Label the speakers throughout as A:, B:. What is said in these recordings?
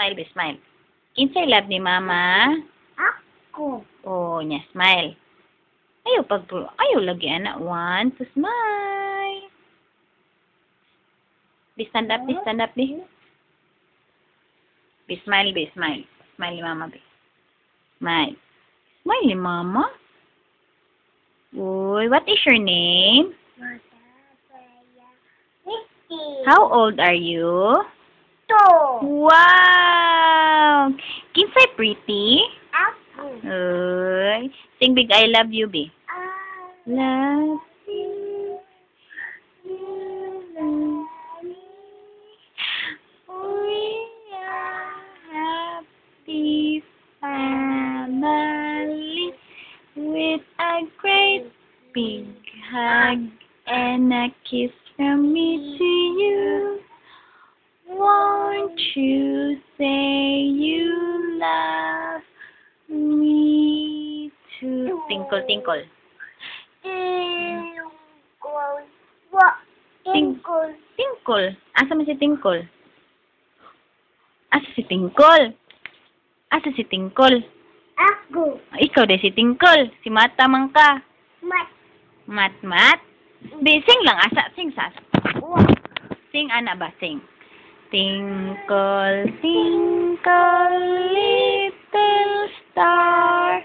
A: Smile, be, smile. Kinsay love ni mama?
B: Ako.
A: Oh, nya, smile. Ayaw lagi, anak. 1, to smile. Be, stand up, be, stand up, be. Be, smile, be, smile. Smile ni mama, be. Smile. Smile ni mama. Uy, what is your name? How old are you?
B: 2.
A: Wow! Kinsay pretty?
B: Ako.
A: Uy. Sing big I love you, be. Love you. We are happy family with a great big hug and a kiss from me to you. Won't you say you love me too? Tinkle, tinkle.
B: Tinkle.
A: Tinkle. Asa man si Tinkle? Asa si Tinkle? Asa si Tinkle?
B: Ako.
A: Ikaw de si Tinkle. Si Mata man ka.
B: Mat.
A: Mat, mat. Be, sing lang. Asa, sing sa. Sing, ana ba? Sing. Tinkle, tinkle, little star,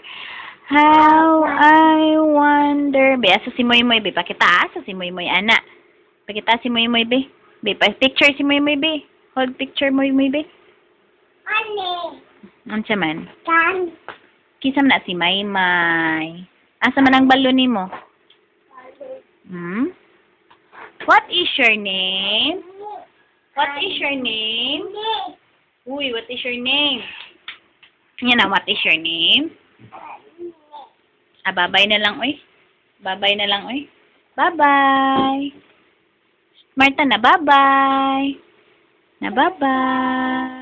A: how I wonder. Be, asa si Moy Moy, be. Pakita, asa si Moy Moy, ana. Pakita si Moy Moy, be. Be, picture si Moy Moy, be. Hold picture Moy Moy, be.
B: Ani.
A: Unsa man?
B: Kan.
A: Kisam na si May May. Asa man ang balon nimo? What is your name? What is your name? Uy, what is your name? Yan na, what is your name? Babay na lang, uy. Babay na lang, uy. Bye-bye. Marta na, bye-bye. Na, bye-bye.